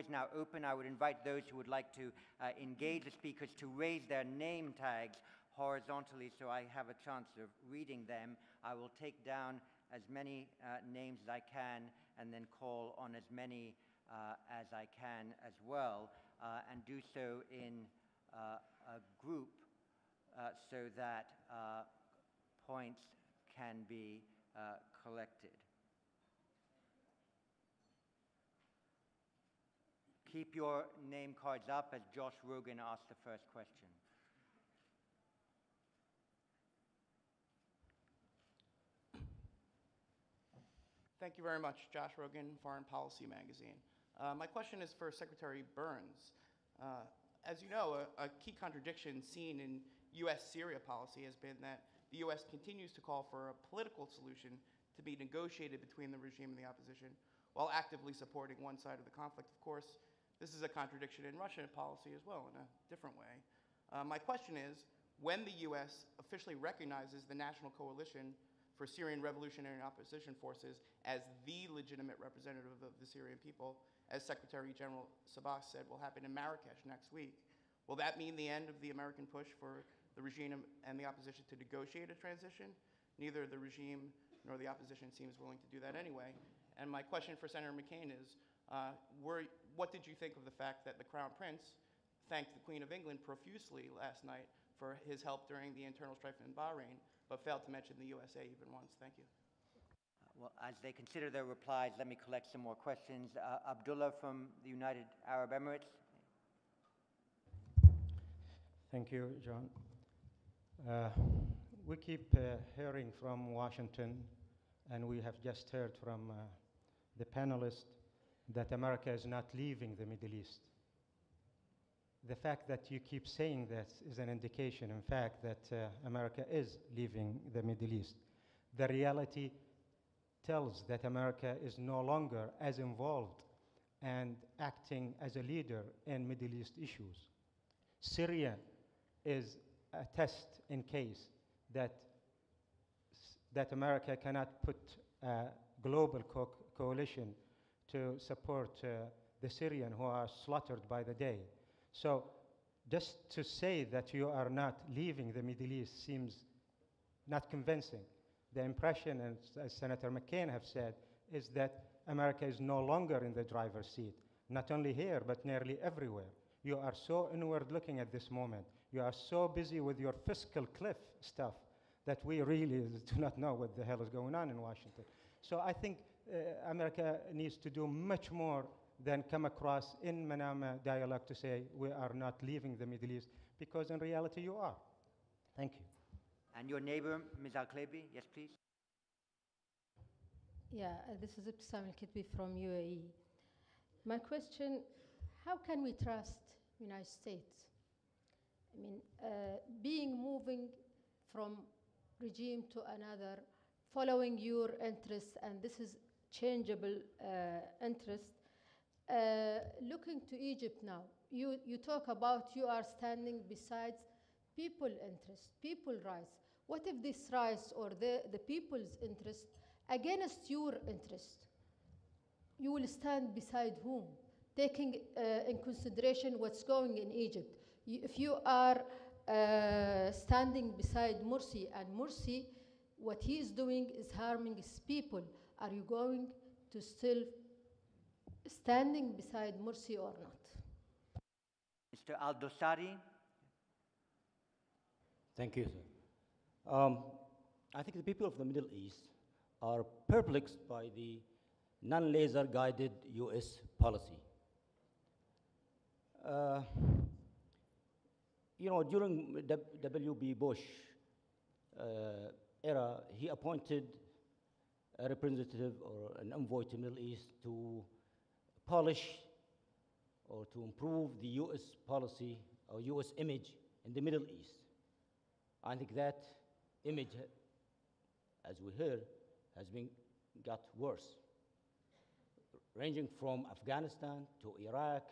is now open. I would invite those who would like to engage the speakers to raise their name tags horizontally so I have a chance of reading them. I will take down as many names as I can and then call on as many as I can as well, and do so in a group so that points can be collected. Keep your name cards up as Josh Rogan asks the first question. Thank you very much. Josh Rogan, Foreign Policy Magazine. My question is for Secretary Burns. As you know, a key contradiction seen in U.S.-Syria policy has been that the U.S. continues to call for a political solution to be negotiated between the regime and the opposition while actively supporting one side of the conflict. Of course, this is a contradiction in Russian policy as well in a different way. My question is, when the U.S. officially recognizes the National Coalition for Syrian Revolutionary Opposition Forces as the legitimate representative of the Syrian people, as Secretary General Sabah said will happen in Marrakesh next week, will that mean the end of the American push for the regime and the opposition to negotiate a transition? Neither the regime nor the opposition seems willing to do that anyway. And my question for Senator McCain is, what did you think of the fact that the Crown Prince thanked the Queen of England profusely last night for his help during the internal strife in Bahrain, but failed to mention the USA even once? Thank you. Well, as they consider their replies, let me collect some more questions. Abdullah from the United Arab Emirates. Thank you, John. We keep hearing from Washington, and we have just heard from the panelists that America is not leaving the Middle East. The fact that you keep saying that is an indication, in fact, that America is leaving the Middle East. The reality tells that America is no longer as involved and acting as a leader in Middle East issues. Syria is a test in case that America cannot put a global coalition to support the Syrians who are slaughtered by the day. So just to say that you are not leaving the Middle East seems not convincing. The impression, as Senator McCain have said, is that America is no longer in the driver's seat, not only here, but nearly everywhere. You are so inward looking at this moment. You are so busy with your fiscal cliff stuff that we really do not know what the hell is going on in Washington. So I think America needs to do much more than come across in Manama dialogue to say we are not leaving the Middle East, because in reality you are. Thank you. And your neighbor, Ms. Al-Klebi, yes, please. Yeah, this is Ibtisam Al-Kitbi from UAE. My question, how can we trust United States? I mean, moving from regime to another, following your interests, and this is changeable interest. Looking to Egypt now, you talk about you are standing besides people interest, people rights. What if this rights or the people's interest against your interest? You will stand beside whom? Taking in consideration what's going in Egypt. If you are standing beside Morsi, and Morsi, what he is doing is harming his people, are you going to still standing beside Morsi or not? Mr. Al-Dosari. Thank you, sir. I think the people of the Middle East are perplexed by the non-laser guided US policy. During W.B. Bush era, he appointed a representative or an envoy to the Middle East to polish or to improve the U.S. policy or U.S. image in the Middle East. I think that image, as we heard, has got worse, ranging from Afghanistan to Iraq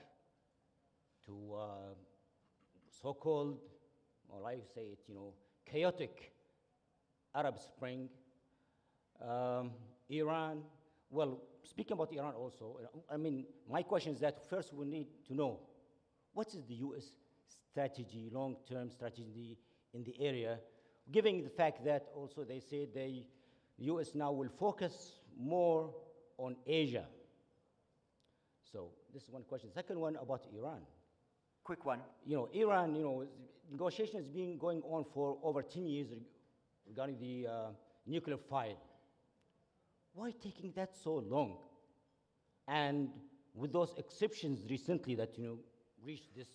to so-called, or I say it, chaotic Arab Spring, Iran. Well, speaking about Iran also, I mean, my question is that first we need to know what is the U.S. strategy, long-term strategy in the area, given the fact that also they say the U.S. now will focus more on Asia. So this is one question. Second one about Iran. Quick one. Iran, negotiations been going on for over 10 years regarding the nuclear file. Why taking that so long? And with those exceptions recently that reached this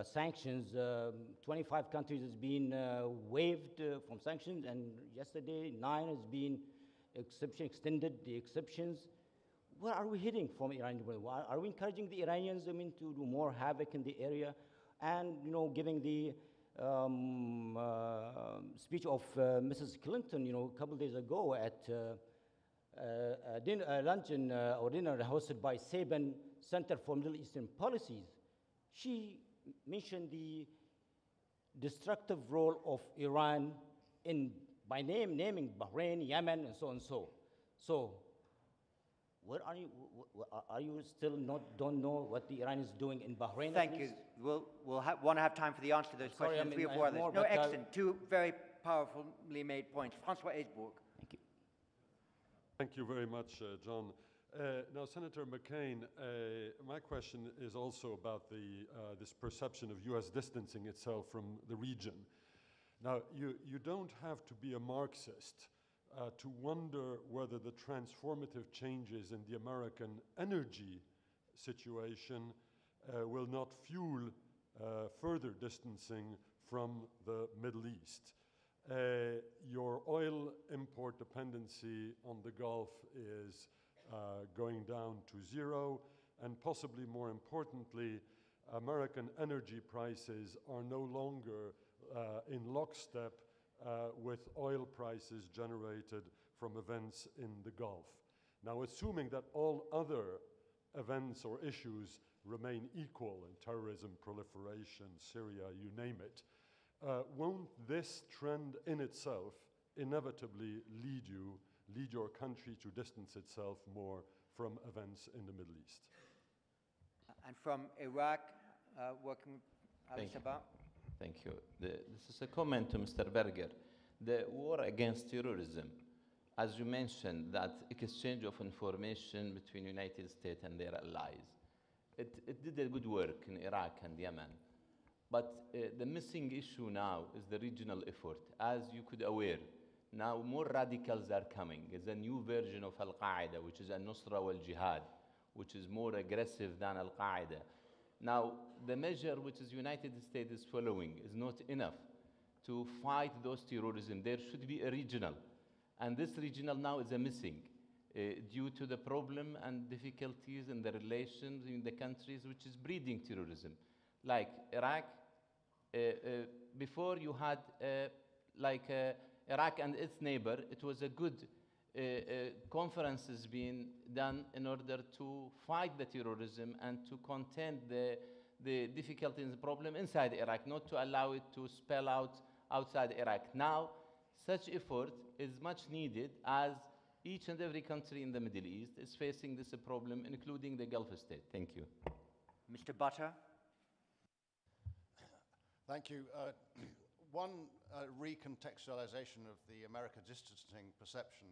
sanctions, 25 countries has been waived from sanctions, and yesterday 9 has been extended the exceptions. Where are we heading from Iran? Are we encouraging the Iranians, to do more havoc in the area? And, giving the speech of Mrs. Clinton, a couple days ago at luncheon or dinner hosted by Saban Center for Middle Eastern Policies, she mentioned the destructive role of Iran by naming Bahrain, Yemen, and so on and so. So, where are you? Are you still don't know what the Iran is doing in Bahrain? Thank you. We'll want to have time for the answer to those Sorry, questions. I mean, 3 or 4 others. more, No, but, excellent. 2 very powerfully made points. Francois Hesbourg. Thank you. Thank you very much, John. Now, Senator McCain, my question is also about this perception of U.S. distancing itself from the region. Now, you don't have to be a Marxist to wonder whether the transformative changes in the American energy situation will not fuel further distancing from the Middle East. Your oil import dependency on the Gulf is going down to 0, and possibly more importantly, American energy prices are no longer in lockstep with oil prices generated from events in the Gulf. Now, assuming that all other events or issues remain equal in terrorism, proliferation, Syria, you name it, won't this trend in itself inevitably lead your country to distance itself more from events in the Middle East? And from Iraq, working with Ali Thank you. Sabah. Thank you. This is a comment to Mr. Berger. The war against terrorism, as you mentioned, that exchange of information between United States and their allies, it did a good work in Iraq and Yemen. But the missing issue now is the regional effort. As you could aware, now more radicals are coming. It's a new version of Al-Qaeda, which is Al-Nusra wal-Jihad, which is more aggressive than Al-Qaeda. Now, the measure which the United States is following is not enough to fight those terrorism. There should be a regional. And this regional now is a missing due to the problem and difficulties in the relations in the countries which is breeding terrorism. Like Iraq, before you had Iraq and its neighbor, it was a good conferences being done in order to fight the terrorism and to contend the difficulties and the problem inside Iraq, not to allow it to spell out outside Iraq. Now, such effort is much needed as each and every country in the Middle East is facing this problem, including the Gulf state. Thank you. Mr. Butter. Thank you. One recontextualization of the America distancing perception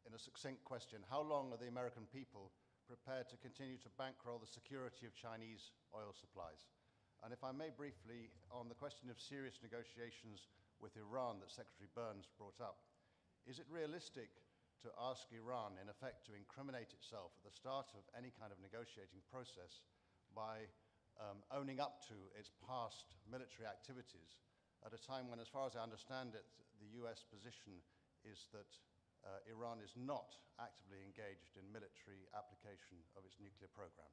in a succinct question. How long are the American people prepared to continue to bankroll the security of Chinese oil supplies? And if I may briefly, on the question of serious negotiations with Iran that Secretary Burns brought up, is it realistic to ask Iran, in effect, to incriminate itself at the start of any kind of negotiating process by owning up to its past military activities at a time when, as far as I understand it, the US position is that Iran is not actively engaged in military application of its nuclear program?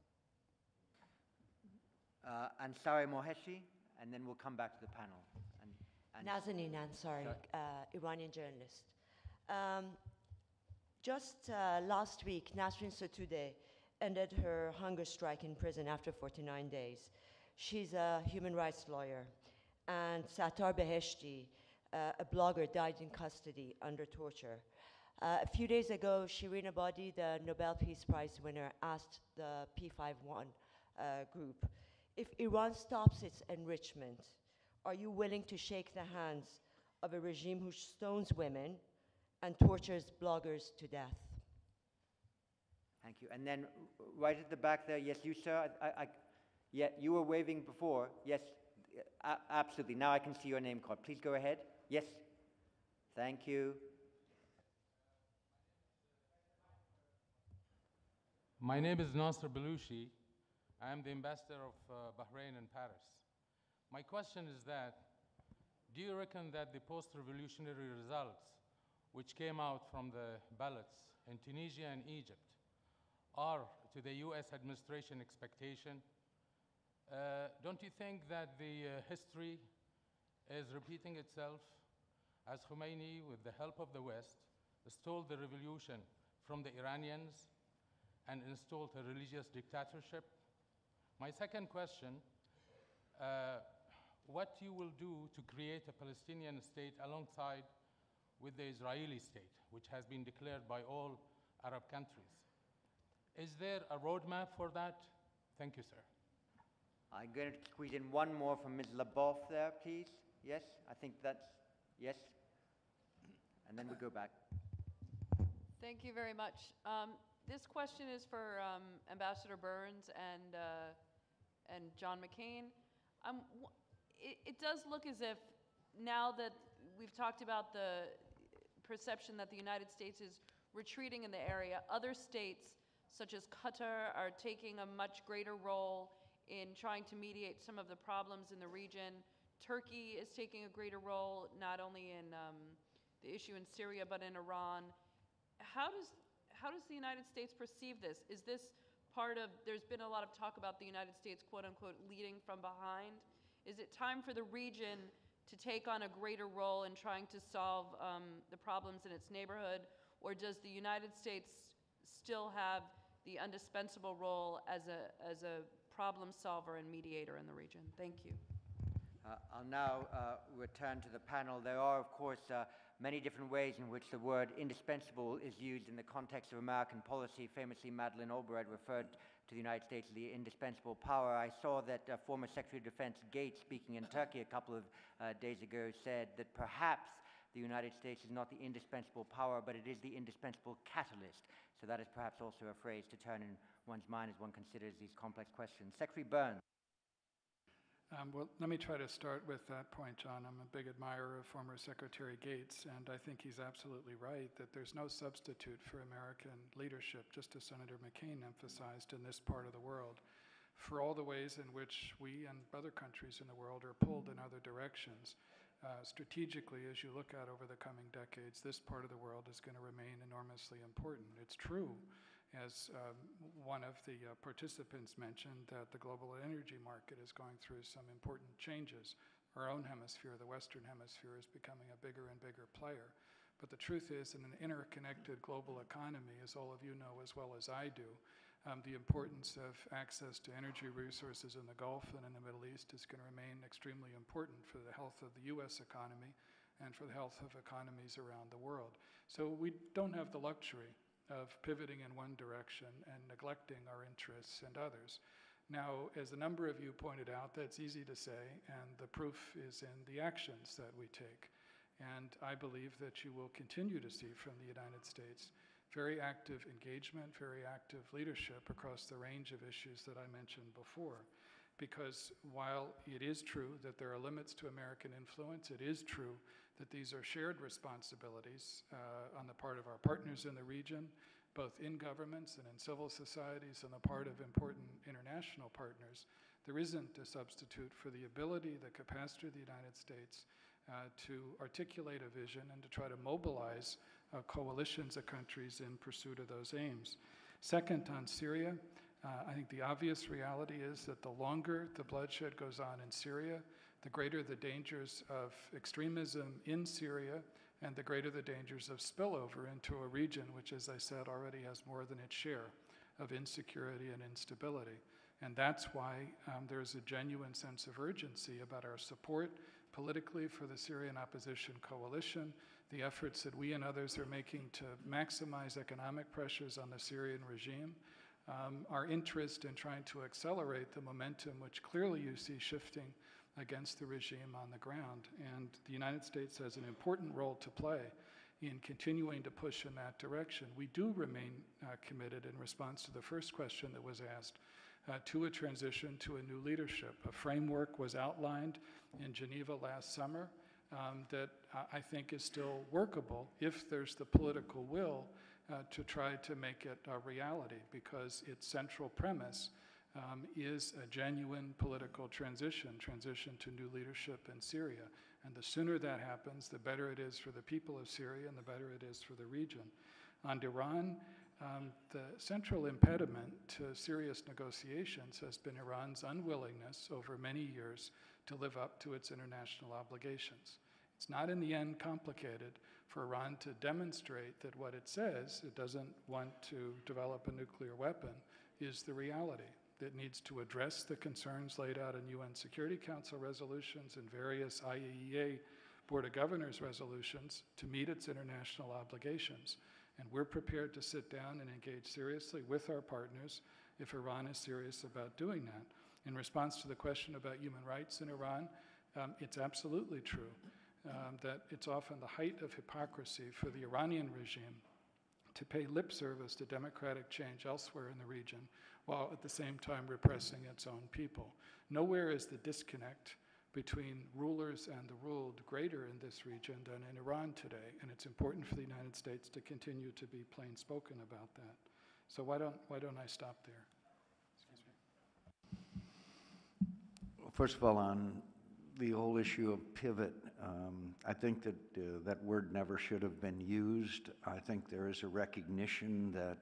Ansari Moheshi, and then we'll come back to the panel. Nazanin Ansari, Iranian journalist. Just last week, Nasrin Sotoudeh ended her hunger strike in prison after 49 days. She's a human rights lawyer. And Sattar Beheshti, a blogger, died in custody under torture. A few days ago, Shirin Ebadi, the Nobel Peace Prize winner, asked the P51 group, if Iran stops its enrichment, are you willing to shake the hands of a regime who stones women and tortures bloggers to death? Thank you. And then right at the back there, yes, you, sir. Yeah, you were waving before. Yes, absolutely. Now I can see your name called. Please go ahead. Yes. Thank you. My name is Nasser Belushi. I am the ambassador of Bahrain in Paris. My question is that, do you reckon that the post-revolutionary results which came out from the ballots in Tunisia and Egypt are to the US administration expectation? Don't you think that the history is repeating itself as Khomeini, with the help of the West, stole the revolution from the Iranians and installed a religious dictatorship? My second question, what you will do to create a Palestinian state alongside with the Israeli state, which has been declared by all Arab countries? Is there a roadmap for that? Thank you, sir. I'm going to squeeze in one more from Ms. Leboff there, please. Yes, I think that's, yes. And then we go back. Thank you very much. This question is for Ambassador Burns and John McCain. It does look as if now that we've talked about the perception that the United States is retreating in the area, other states such as Qatar are taking a much greater role in trying to mediate some of the problems in the region. Turkey is taking a greater role, not only in the issue in Syria, but in Iran. How does the United States perceive this? Is this part of, there's been a lot of talk about the United States, quote unquote, leading from behind. Is it time for the region to take on a greater role in trying to solve the problems in its neighborhood? Or does the United States still have the indispensable role as a problem solver and mediator in the region? Thank you. I'll now return to the panel. There are, of course, many different ways in which the word indispensable is used in the context of American policy. Famously, Madeleine Albright referred to the United States as the indispensable power. I saw that former Secretary of Defense Gates, speaking in Turkey a couple of days ago, said that perhaps the United States is not the indispensable power, but it is the indispensable catalyst. So that is perhaps also a phrase to turn in one's mind as one considers these complex questions. Secretary Burns. Well, let me try to start with that point, John. I'm a big admirer of former Secretary Gates, and I think he's absolutely right that there's no substitute for American leadership, just as Senator McCain emphasized, in this part of the world, for all the ways in which we and other countries in the world are pulled in other directions. Strategically, as you look at over the coming decades, this part of the world is going to remain enormously important. It's true, as one of the participants mentioned, that the global energy market is going through some important changes. Our own hemisphere, the Western Hemisphere, is becoming a bigger and bigger player. But the truth is, in an interconnected global economy, as all of you know as well as I do, the importance of access to energy resources in the Gulf and in the Middle East is going to remain extremely important for the health of the U.S. economy and for the health of economies around the world. So we don't have the luxury of pivoting in one direction and neglecting our interests and others. Now, as a number of you pointed out, that's easy to say, and the proof is in the actions that we take. And I believe that you will continue to see from the United States very active engagement, very active leadership across the range of issues that I mentioned before. Because while it is true that there are limits to American influence, it is true that these are shared responsibilities on the part of our partners in the region, both in governments and in civil societies, on the part of important international partners. There isn't a substitute for the ability, the capacity of the United States to articulate a vision and to try to mobilize coalitions of countries in pursuit of those aims. Second, on Syria, I think the obvious reality is that the longer the bloodshed goes on in Syria, the greater the dangers of extremism in Syria, and the greater the dangers of spillover into a region which, as I said, already has more than its share of insecurity and instability. And that's why there's a genuine sense of urgency about our support, politically for the Syrian opposition coalition, the efforts that we and others are making to maximize economic pressures on the Syrian regime, our interest in trying to accelerate the momentum, which clearly you see shifting against the regime on the ground. And the United States has an important role to play in continuing to push in that direction. We do remain committed, in response to the first question that was asked, to a transition to a new leadership. A framework was outlined in Geneva last summer that I think is still workable if there's the political will to try to make it a reality, because its central premise is a genuine political transition to new leadership in Syria. And the sooner that happens, the better it is for the people of Syria and the better it is for the region. On Iran, the central impediment to serious negotiations has been Iran's unwillingness over many years to live up to its international obligations. It's not in the end complicated for Iran to demonstrate that what it says, it doesn't want to develop a nuclear weapon, is the reality. It needs to address the concerns laid out in UN Security Council resolutions and various IAEA Board of Governors resolutions to meet its international obligations. And we're prepared to sit down and engage seriously with our partners if Iran is serious about doing that. In response to the question about human rights in Iran, it's absolutely true that it's often the height of hypocrisy for the Iranian regime to pay lip service to democratic change elsewhere in the region, while at the same time repressing its own people. Nowhere is the disconnect between rulers and the ruled greater in this region than in Iran today, and it's important for the United States to continue to be plain spoken about that. So why don't I stop there? Excuse me. Well, first of all, on the whole issue of pivot, I think that that word never should have been used. I think there is a recognition that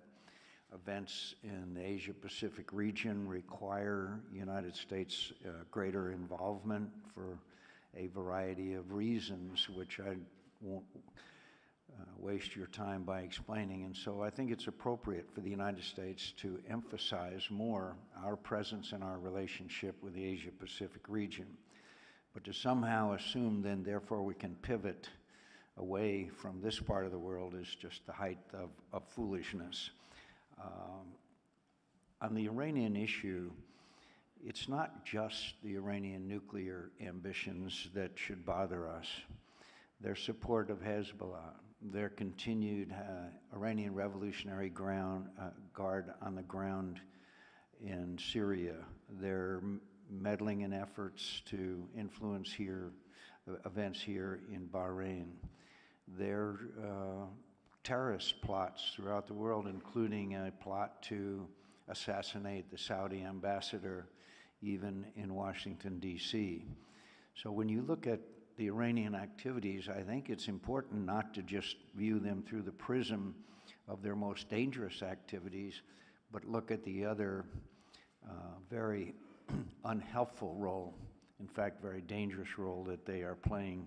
events in the Asia-Pacific region require United States greater involvement for a variety of reasons, which I won't waste your time by explaining. And so I think it's appropriate for the United States to emphasize more our presence and our relationship with the Asia-Pacific region. But to somehow assume then, therefore, we can pivot away from this part of the world is just the height of foolishness. On the Iranian issue, it's not just the Iranian nuclear ambitions that should bother us. Their support of Hezbollah, their continued Iranian Revolutionary Guard on the ground in Syria, their meddling in efforts to influence events here in Bahrain, their terrorist plots throughout the world, including a plot to assassinate the Saudi ambassador, even in Washington, D.C. So when you look at the Iranian activities, I think it's important not to just view them through the prism of their most dangerous activities, but look at the other very unhelpful role, in fact, very dangerous role that they are playing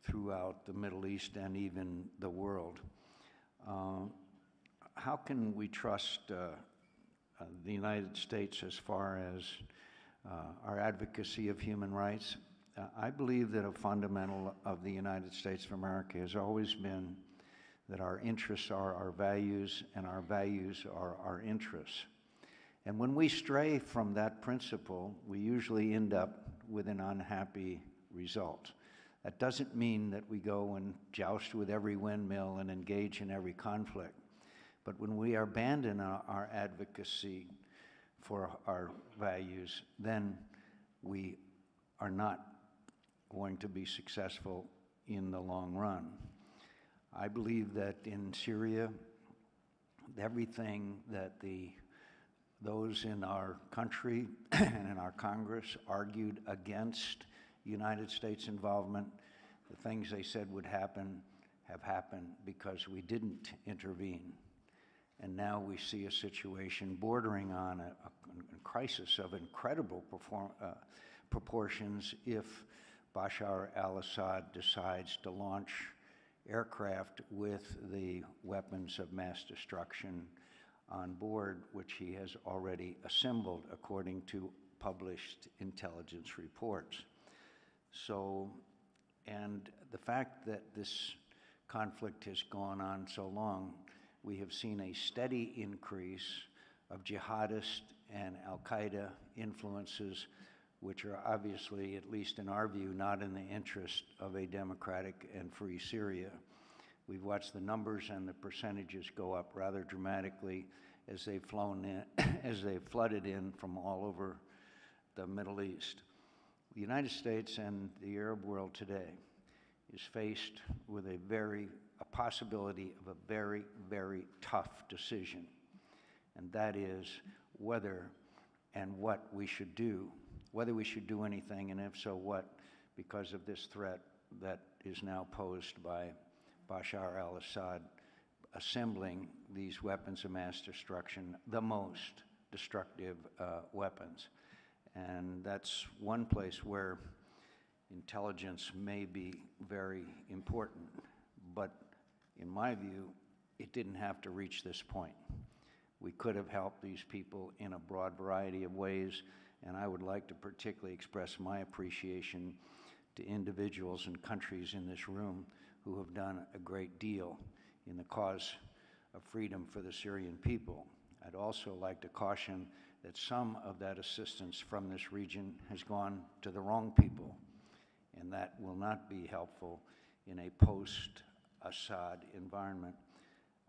throughout the Middle East and even the world. How can we trust the United States as far as our advocacy of human rights? I believe that a fundamental of the United States of America has always been that our interests are our values and our values are our interests. And when we stray from that principle, we usually end up with an unhappy result. That doesn't mean that we go and joust with every windmill and engage in every conflict. But when we abandon our advocacy for our values, then we are not going to be successful in the long run. I believe that in Syria, everything that those in our country and in our Congress argued against United States involvement, the things they said would happen have happened because we didn't intervene. And now we see a situation bordering on a crisis of incredible proportions if Bashar al-Assad decides to launch aircraft with the weapons of mass destruction on board, which he has already assembled according to published intelligence reports. So, and the fact that this conflict has gone on so long, we have seen a steady increase of jihadist and al-Qaeda influences, which are obviously, at least in our view, not in the interest of a democratic and free Syria. We've watched the numbers and the percentages go up rather dramatically as they've flown in, as they've flooded in from all over the Middle East. The United States and the Arab world today is faced with a possibility of a very, very tough decision, and that is whether and what we should do, whether we should do anything, and if so, what, because of this threat that is now posed by Bashar al-Assad assembling these weapons of mass destruction, the most destructive weapons. And that's one place where intelligence may be very important, but in my view, it didn't have to reach this point. We could have helped these people in a broad variety of ways, and I would like to particularly express my appreciation to individuals and countries in this room who have done a great deal in the cause of freedom for the Syrian people. I'd also like to caution that some of that assistance from this region has gone to the wrong people, and that will not be helpful in a post-Assad environment.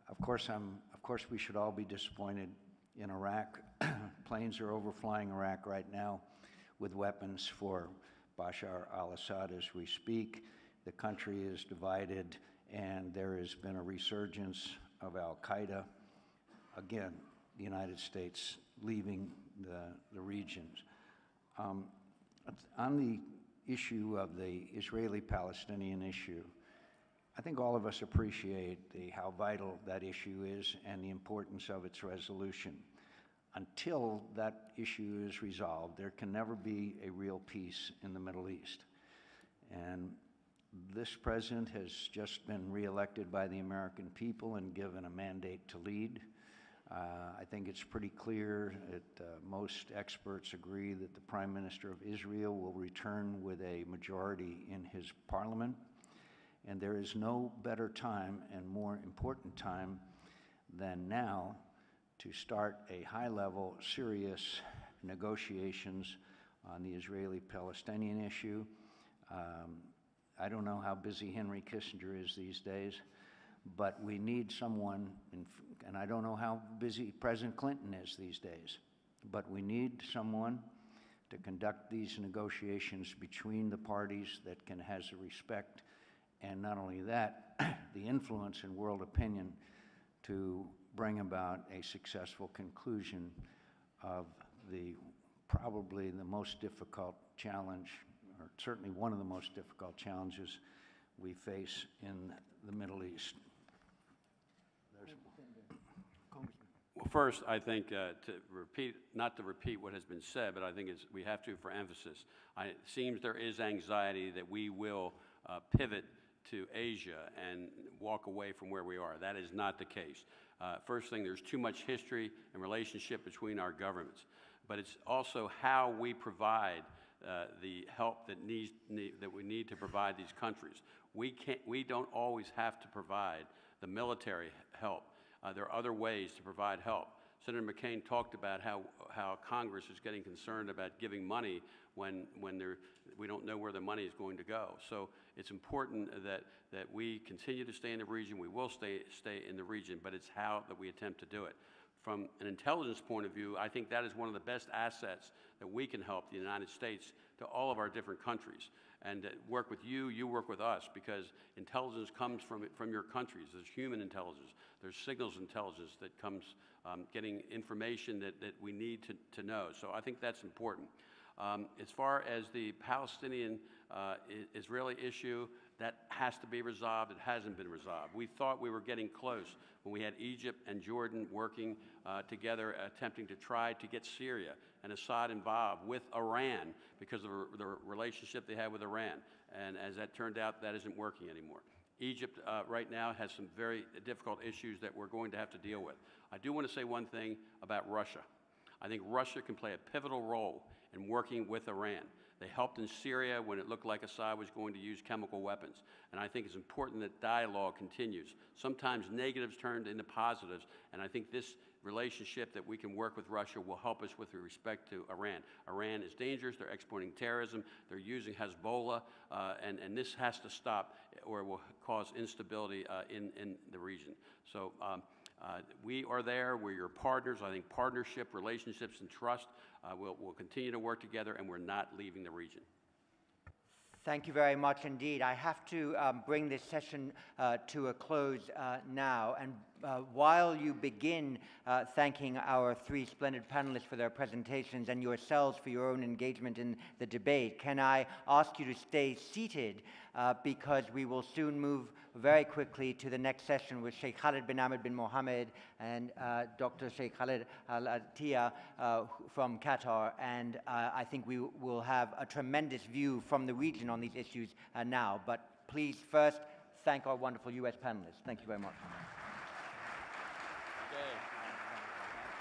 Of course, we should all be disappointed in Iraq. Planes are overflying Iraq right now with weapons for Bashar al-Assad as we speak. The country is divided, and there has been a resurgence of al-Qaeda. Again, the United States leaving the regions. On the issue of the Israeli-Palestinian issue, I think all of us appreciate how vital that issue is and the importance of its resolution. Until that issue is resolved, there can never be a real peace in the Middle East. And this president has just been reelected by the American people and given a mandate to lead. I think it's pretty clear that most experts agree that the Prime Minister of Israel will return with a majority in his parliament. And there is no better time and more important time than now to start a high-level, serious negotiations on the Israeli-Palestinian issue. I don't know how busy Henry Kissinger is these days, but we need someone, and I don't know how busy President Clinton is these days, but we need someone to conduct these negotiations between the parties that has the respect, and not only that, the influence in world opinion to bring about a successful conclusion of probably the most difficult challenge, or certainly one of the most difficult challenges we face in the Middle East. Well, first, I think not to repeat what has been said, but I think we have to for emphasis. It seems there is anxiety that we will pivot to Asia and walk away from where we are. That is not the case. First thing, there's too much history and relationship between our governments, but it's also how we provide the help that we need to provide these countries. We don't always have to provide the military help. There are other ways to provide help. Senator McCain talked about how Congress is getting concerned about giving money when we don't know where the money is going to go. So it's important that we continue to stay in the region. We will stay in the region, but it's how that we attempt to do it. From an intelligence point of view, I think that is one of the best assets that we can help the United States to all of our different countries. And work with you, you work with us, because intelligence comes from your countries. There's human intelligence. There's signals intelligence that comes getting information that we need to know. So I think that's important. As far as the Palestinian-Israeli issue, that has to be resolved. It hasn't been resolved. We thought we were getting close when we had Egypt and Jordan working together, attempting to try to get Syria and Assad involved with Iran because of the relationship they had with Iran. And as that turned out, that isn't working anymore. Egypt right now has some very difficult issues that we're going to have to deal with. I do want to say one thing about Russia. I think Russia can play a pivotal role in working with Iran. They helped in Syria when it looked like Assad was going to use chemical weapons. And I think it's important that dialogue continues. Sometimes negatives turned into positives, and I think this relationship that we can work with Russia will help us with respect to Iran. Iran is dangerous. They're exporting terrorism. They're using Hezbollah, and this has to stop or it will cause instability in the region. So we are there. We're your partners. I think partnership, relationships, and trust will continue to work together, and we're not leaving the region. Thank you very much indeed. I have to bring this session to a close now. And while you begin thanking our three splendid panelists for their presentations and yourselves for your own engagement in the debate, can I ask you to stay seated because we will soon move very quickly to the next session with Sheikh Khalid bin Ahmed bin Mohammed and Dr. Sheikh Khalid Al-Attiyah from Qatar. And I think we will have a tremendous view from the region on these issues now. But please first thank our wonderful US panelists. Thank you very much.